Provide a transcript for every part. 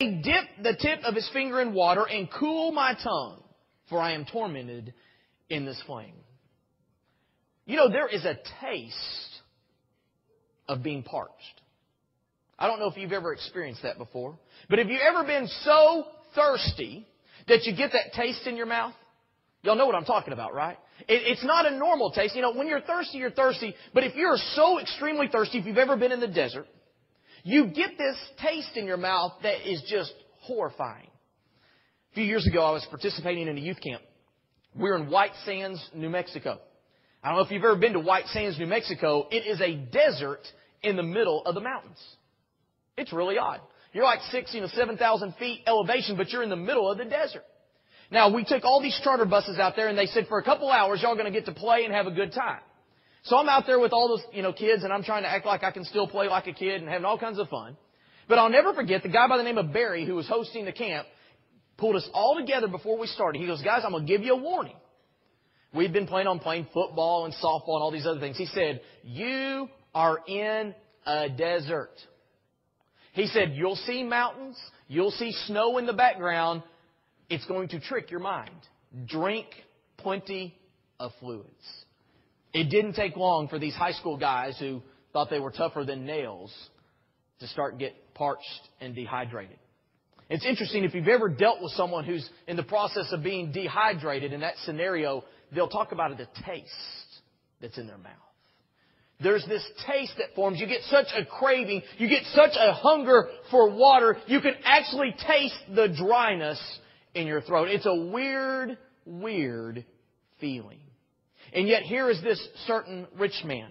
dip the tip of his finger in water and cool my tongue, for I am tormented in this flame. You know, there is a taste of being parched. I don't know if you've ever experienced that before, but have you ever been so thirsty that you get that taste in your mouth? Y'all know what I'm talking about, right? It's not a normal taste. You know, when you're thirsty, you're thirsty. But if you're so extremely thirsty, if you've ever been in the desert, you get this taste in your mouth that is just horrifying. A few years ago, I was participating in a youth camp. We were in White Sands, New Mexico. I don't know if you've ever been to White Sands, New Mexico. It is a desert in the middle of the mountains. It's really odd. You're like 7,000 feet elevation, but you're in the middle of the desert. Now, we took all these charter buses out there, and they said, for a couple hours, y'all going to get to play and have a good time. So I'm out there with all those, kids, and I'm trying to act like I can still play like a kid and having all kinds of fun. But I'll never forget, the guy by the name of Barry, who was hosting the camp, pulled us all together before we started. He goes, guys, I'm going to give you a warning. We'd been playing football and softball and all these other things. He said, you are in a desert. He said, you'll see mountains, you'll see snow in the background. It's going to trick your mind. Drink plenty of fluids. It didn't take long for these high school guys who thought they were tougher than nails to start get parched and dehydrated. It's interesting, if you've ever dealt with someone who's in the process of being dehydrated in that scenario, they'll talk about the taste that's in their mouth. There's this taste that forms. You get such a craving. You get such a hunger for water. You can actually taste the dryness in your throat. It's a weird, weird feeling. And yet here is this certain rich man.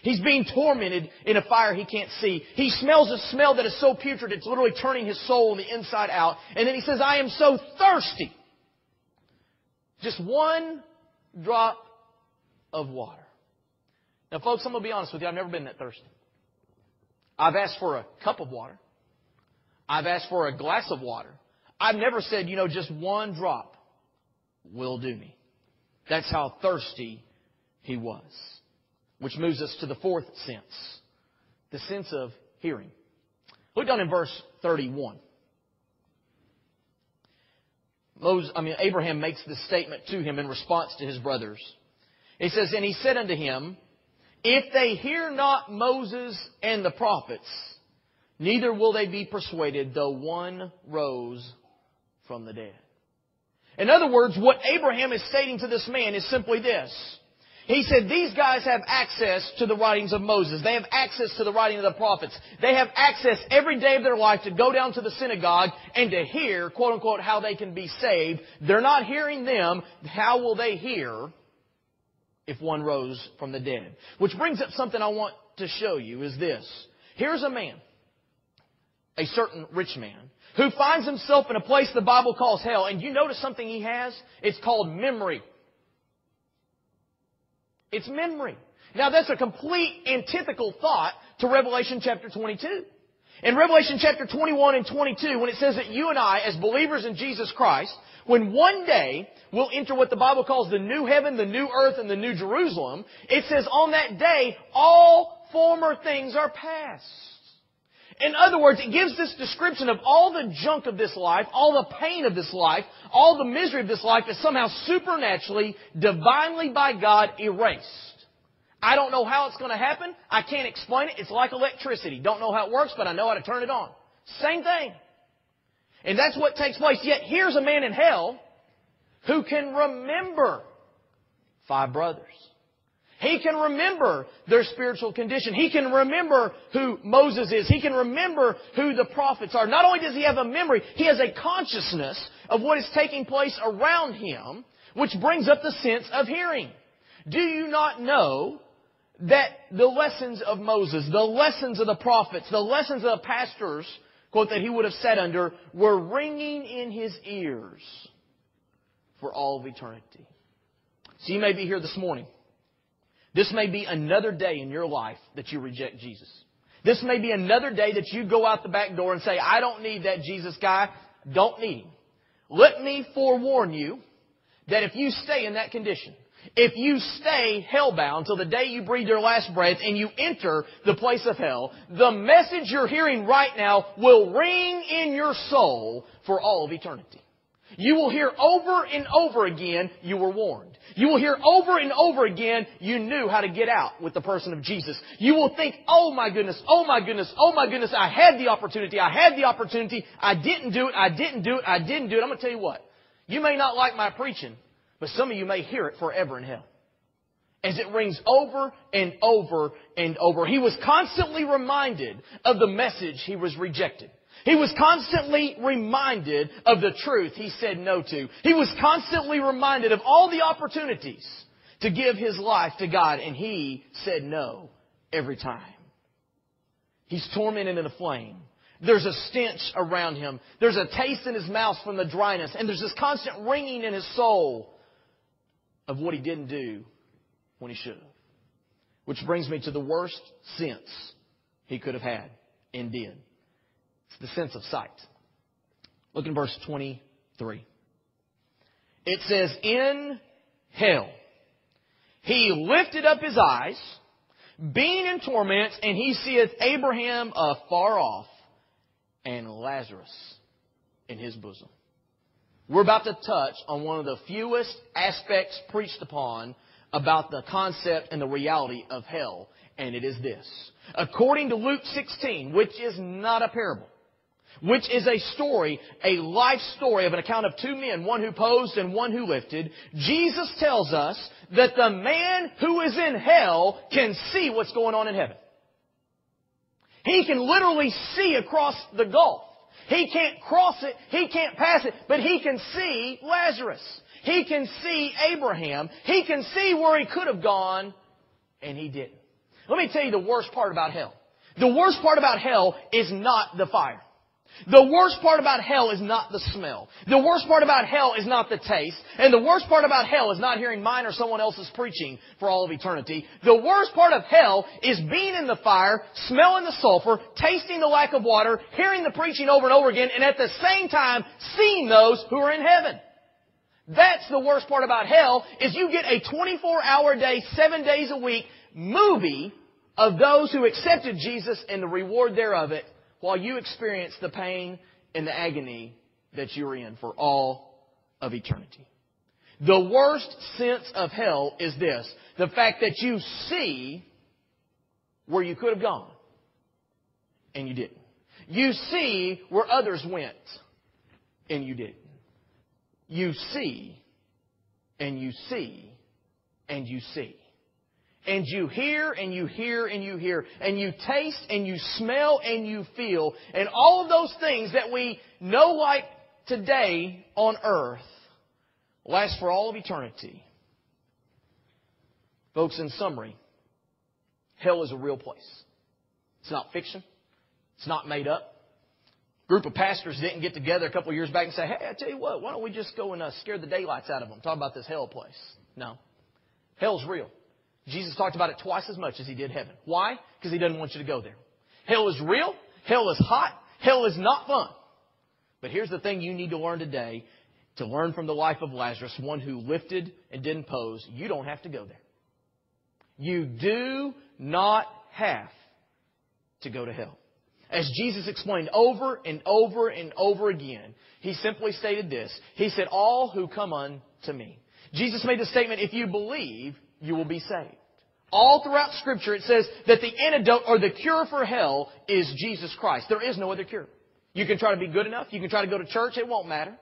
He's being tormented in a fire he can't see. He smells a smell that is so putrid it's literally turning his soul on the inside out. And then he says, I am so thirsty. Just one drop of water. Now, folks, I'm going to be honest with you. I've never been that thirsty. I've asked for a cup of water. I've asked for a glass of water. I've never said, just one drop will do me. That's how thirsty he was. Which moves us to the fourth sense. The sense of hearing. Look down in verse 31. Abraham makes this statement to him in response to his brothers. He says, and he said unto him, if they hear not Moses and the prophets, neither will they be persuaded, though one rose from the dead. In other words, what Abraham is stating to this man is simply this. He said, these guys have access to the writings of Moses. They have access to the writing of the prophets. They have access every day of their life to go down to the synagogue and to hear, quote unquote, how they can be saved. They're not hearing them. How will they hear if one rose from the dead? Which brings up something I want to show you is this. Here's a man, a certain rich man, who finds himself in a place the Bible calls hell. And you notice something he has? It's called memory. It's memory. Now that's a complete antithetical thought to Revelation chapter 22. In Revelation chapter 21 and 22, when it says that you and I, as believers in Jesus Christ, when one day we'll enter what the Bible calls the new heaven, the new earth, and the new Jerusalem, it says on that day, all former things are past. In other words, it gives this description of all the junk of this life, all the pain of this life, all the misery of this life is somehow supernaturally, divinely by God erased. I don't know how it's going to happen. I can't explain it. It's like electricity. Don't know how it works, but I know how to turn it on. Same thing. And that's what takes place. Yet here's a man in hell who can remember 5 brothers. He can remember their spiritual condition. He can remember who Moses is. He can remember who the prophets are. Not only does he have a memory, he has a consciousness of what is taking place around him, which brings up the sense of hearing. Do you not know that the lessons of Moses, the lessons of the prophets, the lessons of the pastors, quote, that he would have sat under, were ringing in his ears for all of eternity? So you may be here this morning. This may be another day in your life that you reject Jesus. This may be another day that you go out the back door and say, I don't need that Jesus guy. Don't need him. Let me forewarn you that if you stay in that condition, If you stay hellbound till the day you breathe your last breath and you enter the place of hell, the message you're hearing right now will ring in your soul for all of eternity. You will hear over and over again, you were warned. You will hear over and over again, you knew how to get out with the person of Jesus. You will think, oh my goodness, oh my goodness, oh my goodness, I had the opportunity, I didn't do it. I'm going to tell you what, you may not like my preaching, but some of you may hear it forever in hell. As it rings over and over and over. He was constantly reminded of the message he was rejected. He was constantly reminded of the truth he said no to. He was constantly reminded of all the opportunities to give his life to God, and he said no every time. He's tormented in a flame. There's a stench around him. There's a taste in his mouth from the dryness, and there's this constant ringing in his soul of what he didn't do when he should have. Which brings me to the worst sense he could have had and did. It's the sense of sight. Look in verse 23. It says, in hell, he lifted up his eyes, being in torments, and he seeth Abraham afar off, and Lazarus in his bosom. We're about to touch on one of the fewest aspects preached upon about the concept and the reality of hell, and it is this. According to Luke 16, which is not a parable, which is a story, a life story of an account of two men, one who posed and one who lifted, Jesus tells us that the man who is in hell can see what's going on in heaven. He can literally see across the gulf. He can't cross it, he can't pass it, but he can see Lazarus. He can see Abraham. He can see where he could have gone, and he didn't. Let me tell you the worst part about hell. The worst part about hell is not the fire. The worst part about hell is not the smell. The worst part about hell is not the taste. And the worst part about hell is not hearing mine or someone else's preaching for all of eternity. The worst part of hell is being in the fire, smelling the sulfur, tasting the lack of water, hearing the preaching over and over again, and at the same time seeing those who are in heaven. That's the worst part about hell, is you get a 24-hour day, 7 days a week movie of those who accepted Jesus and the reward thereof it, while you experience the pain and the agony that you're in for all of eternity. The worst sense of hell is this: the fact that you see where you could have gone, and you didn't. You see where others went, and you didn't. You see, and you see, and you see. And you hear, and you hear, and you hear. And you taste, and you smell, and you feel. And all of those things that we know like today on earth last for all of eternity. Folks, in summary, hell is a real place. It's not fiction. It's not made up. A group of pastors didn't get together a couple of years back and say, hey, I tell you what, why don't we just go and scare the daylights out of them? Talk about this hell place. No. Hell's real. Jesus talked about it twice as much as he did heaven. Why? Because he doesn't want you to go there. Hell is real. Hell is hot. Hell is not fun. But here's the thing you need to learn today, to learn from the life of Lazarus, one who lifted and didn't pose. You don't have to go there. You do not have to go to hell. As Jesus explained over and over and over again, he simply stated this. He said, all who come unto me. Jesus made the statement, if you believe, you will be saved. All throughout Scripture it says that the antidote or the cure for hell is Jesus Christ. There is no other cure. You can try to be good enough. You can try to go to church. It won't matter.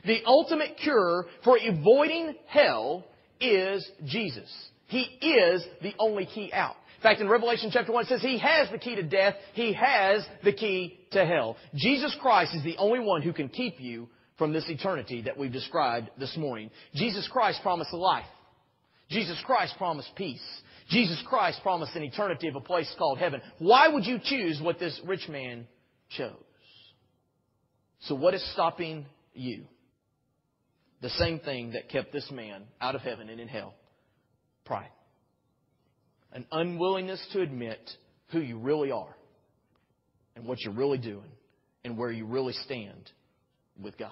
The ultimate cure for avoiding hell is Jesus. He is the only key out. In fact, in Revelation chapter 1 it says He has the key to death. He has the key to hell. Jesus Christ is the only one who can keep you from this eternity that we've described this morning. Jesus Christ promised life. Jesus Christ promised peace. Jesus Christ promised an eternity of a place called heaven. Why would you choose what this rich man chose? So what is stopping you? The same thing that kept this man out of heaven and in hell. Pride. An unwillingness to admit who you really are and what you're really doing and where you really stand with God.